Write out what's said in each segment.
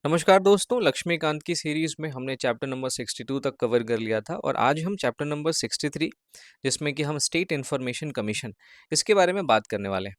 नमस्कार दोस्तों, लक्ष्मीकांत की सीरीज़ में हमने चैप्टर नंबर 62 तक कवर कर लिया था और आज हम चैप्टर नंबर 63 जिसमें कि हम स्टेट इन्फॉर्मेशन कमीशन इसके बारे में बात करने वाले हैं।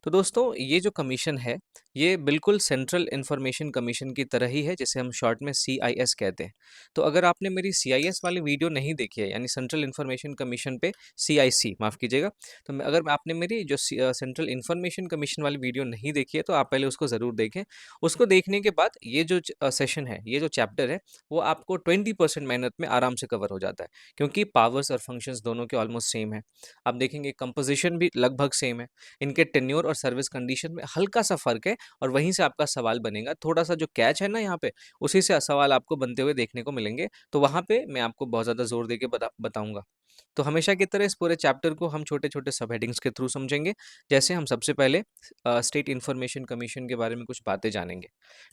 तो दोस्तों ये जो कमीशन है ये बिल्कुल सेंट्रल इंफॉर्मेशन कमीशन की तरह ही है जिसे हम शॉर्ट में CIS कहते हैं। तो अगर आपने मेरी CIS वाली वीडियो नहीं देखी है यानी सेंट्रल इंफॉर्मेशन कमीशन पे CIC माफ़ कीजिएगा, तो अगर आपने मेरी जो सेंट्रल इंफॉर्मेशन कमीशन वाली वीडियो नहीं देखी है तो आप पहले उसको ज़रूर देखें। उसको देखने के बाद ये जो सेशन है, ये जो चैप्टर है, वो आपको 20% मेहनत में आराम से कवर हो जाता है क्योंकि पावर्स और फंक्शंस दोनों के ऑलमोस्ट सेम है। आप देखेंगे कंपोजिशन भी लगभग सेम है, इनके टेन्योर और सर्विस कंडीशन में हल्का सा फर्क है और वहीं से आपका सवाल बनेगा। थोड़ा सा जो कैच है ना यहाँ पे, उसी से सवाल आपको बनते हुए देखने को मिलेंगे। तो वहाँ पे मैं आपको बहुत ज़्यादा जोर देके बताऊंगा। तो हमेशा की तरह इस पूरे चैप्टर को हम छोटे छोटे सब हेडिंग्स के थ्रू समझेंगे। जैसे हम सबसे पहले स्टेट इन्फॉर्मेशन कमीशन के बारे में कुछ बातें जानेंगे,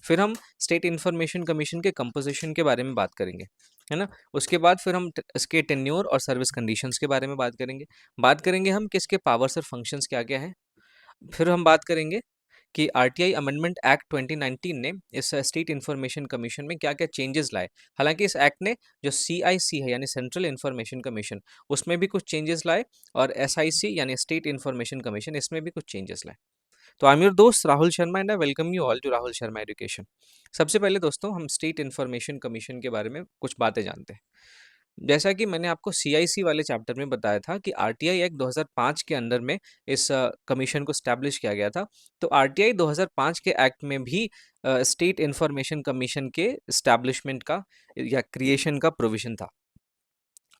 फिर हम स्टेट इन्फॉर्मेशन कमीशन के कंपोजिशन के बारे में बात करेंगे, है ना। उसके बाद फिर हम इसके टेन्योर और सर्विस कंडीशंस के बारे में बात करेंगे हम कि इसके पावर्स और फंक्शंस क्या क्या हैं। फिर हम बात करेंगे कि आरटीआई अमेंडमेंट एक्ट 2019 ने इस स्टेट इन्फॉर्मेशन कमीशन में क्या क्या चेंजेस लाए। हालांकि इस एक्ट ने जो CIC है यानी सेंट्रल इन्फॉर्मेशन कमीशन, उसमें भी कुछ चेंजेस लाए और SIC यानी स्टेट इन्फॉर्मेशन कमीशन, इसमें भी कुछ चेंजेस लाए। तो आई एम योर दोस्त Rahul Sharma and I welcome you all to Rahul Sharma education. सबसे पहले दोस्तों हम स्टेट इन्फॉर्मेशन कमीशन के बारे में कुछ बातें जानते हैं। जैसा कि मैंने आपको CIC वाले चैप्टर में बताया था कि आरटीआई एक्ट 2005 के अंडर में इस कमीशन को स्टैब्लिश किया गया था। तो आरटीआई 2005 के एक्ट में भी स्टेट इन्फॉर्मेशन कमीशन के स्टैब्लिशमेंट का या क्रिएशन का प्रोविजन था।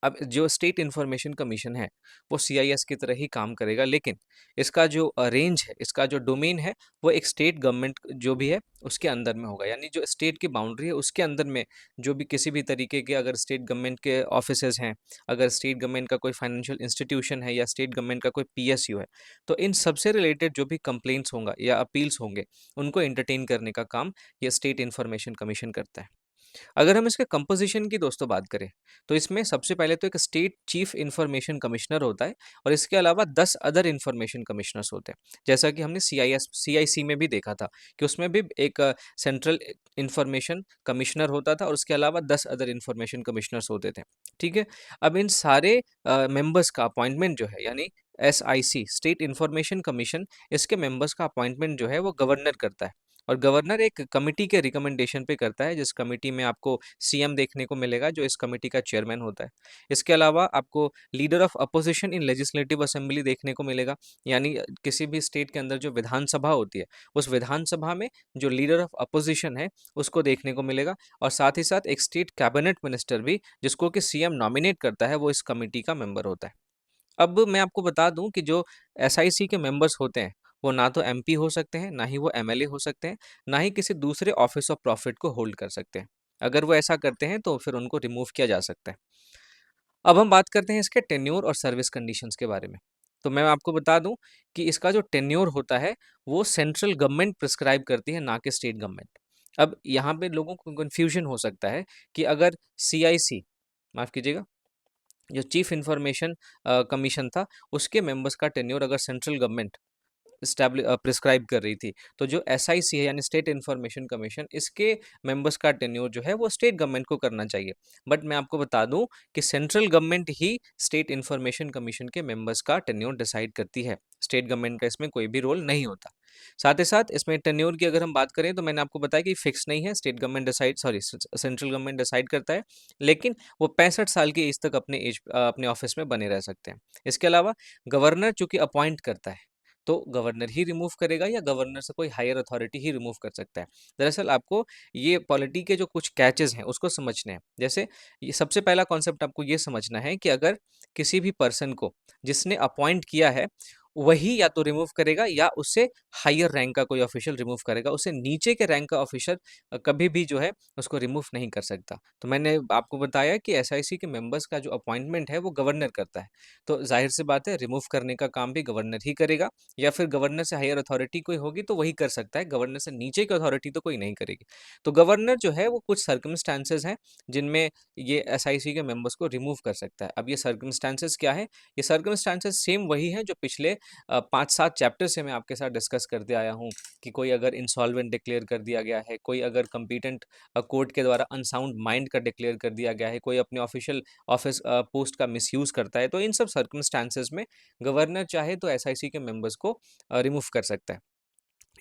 अब जो स्टेट इन्फॉर्मेशन कमीशन है वो CIS की तरह ही काम करेगा, लेकिन इसका जो रेंज है, इसका जो डोमेन है, वो एक स्टेट गवर्नमेंट जो भी है उसके अंदर में होगा। यानी जो स्टेट की बाउंड्री है उसके अंदर में जो भी किसी भी तरीके के अगर स्टेट गवर्नमेंट के ऑफिसेज हैं, अगर स्टेट गवर्नमेंट का कोई फाइनेंशियल इंस्टीट्यूशन है या स्टेट गवर्नमेंट का कोई PSU है, तो इन सबसे रिलेटेड जो भी कंप्लेंट्स होंगे या अपील्स होंगे, उनको एंटरटेन करने का काम ये स्टेट इन्फॉर्मेशन कमीशन करता है। अगर हम इसके कंपोजिशन की दोस्तों बात करें, तो इसमें सबसे पहले तो एक स्टेट चीफ इंफॉर्मेशन कमिश्नर होता है और इसके अलावा 10 अदर इंफॉर्मेशन कमिश्नर्स होते हैं। जैसा कि हमने CIC में भी देखा था कि उसमें भी एक सेंट्रल इंफॉर्मेशन कमिश्नर होता था और उसके अलावा 10 अदर इंफॉर्मेशन कमिश्नर्स होते थे। ठीक है। अब इन सारे मेंबर्स का अपॉइंटमेंट जो है यानी SIC स्टेट इंफॉर्मेशन कमीशन, इसके मेंबर्स का अपॉइंटमेंट जो है वो गवर्नर करता है और गवर्नर एक कमिटी के रिकमेंडेशन पे करता है, जिस कमिटी में आपको CM देखने को मिलेगा जो इस कमिटी का चेयरमैन होता है। इसके अलावा आपको leader of opposition in legislative assembly देखने को मिलेगा, यानी किसी भी स्टेट के अंदर जो विधानसभा होती है उस विधानसभा में जो लीडर ऑफ अपोजिशन है उसको देखने को मिलेगा। और साथ ही साथ एक स्टेट कैबिनेट मिनिस्टर भी, जिसको कि CM नॉमिनेट करता है, वो इस कमिटी का मेंबर होता है। अब मैं आपको बता दूं कि जो SIC के मेंबर्स होते हैं वो ना तो MP हो सकते हैं, ना ही वो MLA हो सकते हैं, ना ही किसी दूसरे ऑफिस ऑफ प्रॉफिट को होल्ड कर सकते हैं। अगर वो ऐसा करते हैं तो फिर उनको रिमूव किया जा सकता है। अब हम बात करते हैं इसके टेन्योर और सर्विस कंडीशंस के बारे में। तो मैं आपको बता दूं कि इसका जो टेन्योर होता है वो सेंट्रल गवर्नमेंट प्रिस्क्राइब करती है, ना कि स्टेट गवर्नमेंट। अब यहाँ पे लोगों को कंफ्यूजन हो सकता है कि अगर CIC, माफ कीजिएगा, जो चीफ इंफॉर्मेशन कमीशन था, उसके मेंबर्स का टेन्योर अगर सेंट्रल गवर्नमेंट प्रिस्क्राइब कर रही थी, तो जो SIC है यानी स्टेट इन्फॉर्मेशन कमीशन, इसके मेंबर्स का टेन्योर जो है वो स्टेट गवर्नमेंट को करना चाहिए। बट मैं आपको बता दूं कि सेंट्रल गवर्नमेंट ही स्टेट इन्फॉर्मेशन कमीशन के मेंबर्स का टेन्योर डिसाइड करती है, स्टेट गवर्नमेंट का इसमें कोई भी रोल नहीं होता। साथ ही साथ इसमें टेन्योर की अगर हम बात करें तो मैंने आपको बताया कि फिक्स नहीं है, state government decide, sorry central government decide करता है, लेकिन वो 65 साल की एज तक अपने ऑफिस में बने रह सकते हैं। इसके अलावा गवर्नर चूंकि अपॉइंट करता है, तो गवर्नर ही रिमूव करेगा या गवर्नर से कोई हायर अथॉरिटी ही रिमूव कर सकता है। दरअसल आपको ये पॉलिटी के जो कुछ कैचेस हैं उसको समझने हैं। जैसे ये सबसे पहला कॉन्सेप्ट आपको ये समझना है कि अगर किसी भी पर्सन को जिसने अपॉइंट किया है वही या तो रिमूव करेगा या उससे हायर रैंक का कोई ऑफिशियल रिमूव करेगा, उससे नीचे के रैंक का ऑफिसर कभी भी जो है उसको रिमूव नहीं कर सकता। तो मैंने आपको बताया कि SIC के मेंबर्स का जो अपॉइंटमेंट है वो गवर्नर करता है, तो जाहिर सी बात है रिमूव करने का काम भी गवर्नर ही करेगा, या फिर गवर्नर से हायर अथॉरिटी कोई होगी तो वही कर सकता है, गवर्नर से नीचे की अथॉरिटी तो कोई नहीं करेगी। तो गवर्नर जो है वो कुछ सर्कमस्टांसेस हैं जिनमें ये SIC के मेंबर्स को रिमूव कर सकता है। अब ये सर्कमस्टांसेस क्या है? ये सर्कमस्टांसेस सेम वही हैं जो पिछले 5-7 चैप्टर से मैं आपके साथ डिस्कस करते आया हूँ कि कोई अगर इंसॉल्वेंट डिक्लेयर कर दिया गया है, कोई अगर कंपीटेंट कोर्ट के द्वारा अनसाउंड माइंड का डिक्लेयर कर दिया गया है, कोई अपने ऑफिशियल ऑफिस पोस्ट का मिसयूज करता है, तो इन सब सर्कमस्टांसेस में गवर्नर चाहे तो एसआईसी के मेंबर्स को रिमूव कर सकता है।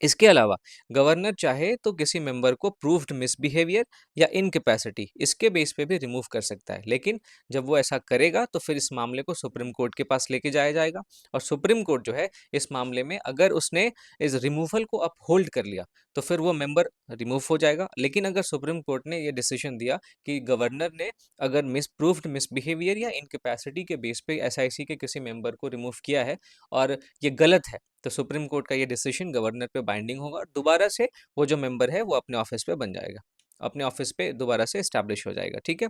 इसके अलावा गवर्नर चाहे तो किसी मेंबर को प्रूव्ड मिसबिहेवियर या इनकैपेसिटी इसके बेस पे भी रिमूव कर सकता है, लेकिन जब वो ऐसा करेगा तो फिर इस मामले को सुप्रीम कोर्ट के पास लेके जाया जाएगा और सुप्रीम कोर्ट जो है इस मामले में अगर उसने इस रिमूवल को अपहोल्ड कर लिया तो फिर वो मेंबर रिमूव हो जाएगा। लेकिन अगर सुप्रीम कोर्ट ने ये डिसीजन दिया कि गवर्नर ने अगर प्रूव्ड मिसबिहेवियर या इनकैपेसिटी के बेस पे एसआईसी के किसी मेंबर को रिमूव किया है और ये गलत है, तो सुप्रीम कोर्ट का ये डिसीजन गवर्नर पे बाइंडिंग होगा और दोबारा से वो जो मेंबर है वो अपने ऑफिस पे बन जाएगा, अपने ऑफिस पे दोबारा से एस्टैब्लिश हो जाएगा। ठीक है।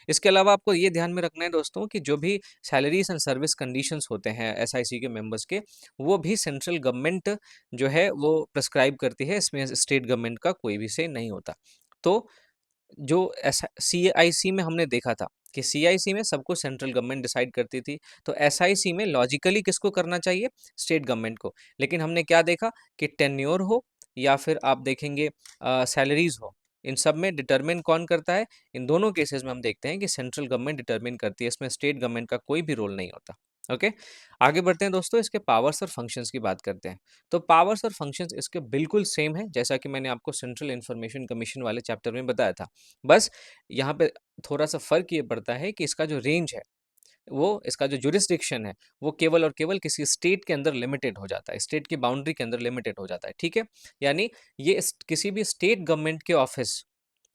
इसके अलावा आपको ये ध्यान में रखना है दोस्तों कि जो भी सैलरीज एंड सर्विस कंडीशंस होते हैं एसआईसी के मेंबर्स के, वो भी सेंट्रल गवर्नमेंट जो है वो प्रेस्क्राइब करती है, इसमें स्टेट गवर्नमेंट का कोई भी से नहीं होता। तो जो ऐसा सीआईसी में हमने देखा था कि सीआईसी में सब कुछ सेंट्रल गवर्नमेंट डिसाइड करती थी, तो एसआईसी में लॉजिकली किसको करना चाहिए? स्टेट गवर्नमेंट को। लेकिन हमने क्या देखा कि टेन्योर हो या फिर आप देखेंगे सैलरीज हो, इन सब में डिटरमिन कौन करता है? इन दोनों केसेस में हम देखते हैं कि सेंट्रल गवर्नमेंट डिटरमिन करती है, इसमें स्टेट गवर्नमेंट का कोई भी रोल नहीं होता। ओके, आगे बढ़ते हैं दोस्तों, इसके पावर्स और फंक्शंस की बात करते हैं। तो पावर्स और फंक्शंस इसके बिल्कुल सेम है जैसा कि मैंने आपको सेंट्रल इंफॉर्मेशन कमीशन वाले चैप्टर में बताया था। बस यहाँ पे थोड़ा सा फर्क ये पड़ता है कि इसका जो रेंज है, वो इसका जो जुरिस्डिक्शन है, वो केवल और केवल किसी स्टेट के अंदर लिमिटेड हो जाता है, स्टेट की बाउंड्री के अंदर लिमिटेड हो जाता है। ठीक है, यानी ये किसी भी स्टेट गवर्नमेंट के ऑफिस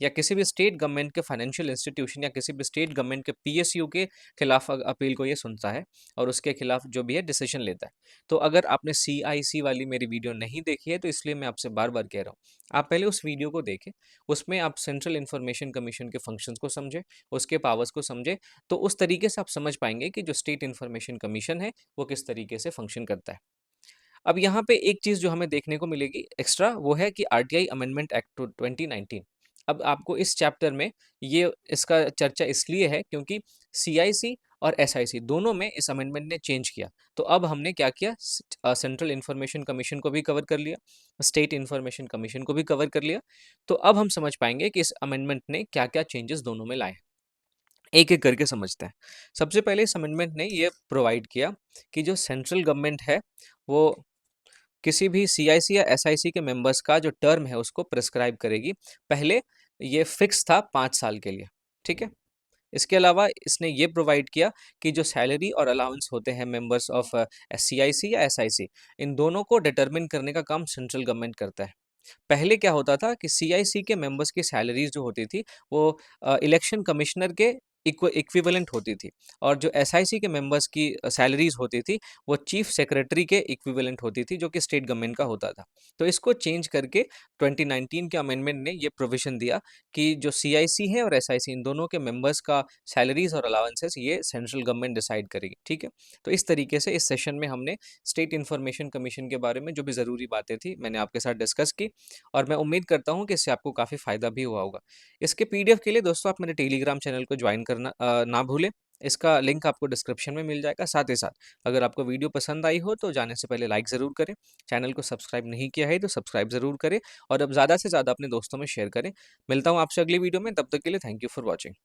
या किसी भी स्टेट गवर्नमेंट के फाइनेंशियल इंस्टीट्यूशन या किसी भी स्टेट गवर्नमेंट के पीएसयू के खिलाफ अपील को ये सुनता है और उसके खिलाफ जो भी है डिसीजन लेता है। तो अगर आपने सीआईसी वाली मेरी वीडियो नहीं देखी है तो इसलिए मैं आपसे बार बार कह रहा हूँ, आप पहले उस वीडियो को देखें, उसमें आप सेंट्रल इंफॉर्मेशन कमीशन के फंक्शंस को समझें, उसके पावर्स को समझें, तो उस तरीके से आप समझ पाएंगे कि जो स्टेट इंफॉर्मेशन कमीशन है वो किस तरीके से फंक्शन करता है। अब यहाँ पे एक चीज़ जो हमें देखने को मिलेगी एक्स्ट्रा, वो है कि आरटीआई अमेंडमेंट एक्ट 2019। अब आपको इस चैप्टर में ये इसका चर्चा इसलिए है क्योंकि सीआईसी और एसआईसी दोनों में इस अमेंडमेंट ने चेंज किया। तो अब हमने क्या किया, सेंट्रल इंफॉर्मेशन कमीशन को भी कवर कर लिया, स्टेट इंफॉर्मेशन कमीशन को भी कवर कर लिया। तो अब हम समझ पाएंगे कि इस अमेंडमेंट ने क्या क्या चेंजेस दोनों में लाए। एक एक करके समझते हैं। सबसे पहले इस अमेंडमेंट ने ये प्रोवाइड किया कि जो सेंट्रल गवर्नमेंट है वो किसी भी सीआईसी या एसआईसी के मेंबर्स का जो टर्म है उसको प्रिस्क्राइब करेगी। पहले ये फिक्स था 5 साल के लिए। ठीक है। इसके अलावा इसने ये प्रोवाइड किया कि जो सैलरी और अलाउंस होते हैं मेंबर्स ऑफ सीआईसी या एसआईसी, इन दोनों को डिटरमिन करने का काम सेंट्रल गवर्नमेंट करता है। पहले क्या होता था कि सीआईसी के मेंबर्स की सैलरीज जो होती थी वो इलेक्शन कमिश्नर के इक्विवेलेंट होती थी और जो एसआईसी के मेंबर्स की सैलरीज होती थी वो चीफ सेक्रेटरी के इक्विवेलेंट होती थी, जो कि स्टेट गवर्नमेंट का होता था। तो इसको चेंज करके 2019 के अमेंडमेंट ने ये प्रोविजन दिया कि जो सीआईसी है और एसआईसी, इन दोनों के मेंबर्स का सैलरीज और अलाउंसेस ये सेंट्रल गवर्नमेंट डिसाइड करेगी। ठीक है। तो इस तरीके से इस सेशन में हमने स्टेट इंफॉर्मेशन कमीशन के बारे में जो भी ज़रूरी बातें थी मैंने आपके साथ डिस्कस की और मैं उम्मीद करता हूँ कि इससे आपको काफ़ी फ़ायदा भी हुआ होगा। इसके पीडीएफ के लिए दोस्तों आप मेरे टेलीग्राम चैनल को ज्वाइन करना ना भूलें। इसका लिंक आपको डिस्क्रिप्शन में मिल जाएगा। साथ ही साथ अगर आपको वीडियो पसंद आई हो तो जाने से पहले लाइक ज़रूर करें। चैनल को सब्सक्राइब नहीं किया है तो सब्सक्राइब ज़रूर करें और अब ज़्यादा से ज़्यादा अपने दोस्तों में शेयर करें। मिलता हूँ आपसे अगली वीडियो में, तब तक के लिए थैंक यू फॉर वॉचिंग।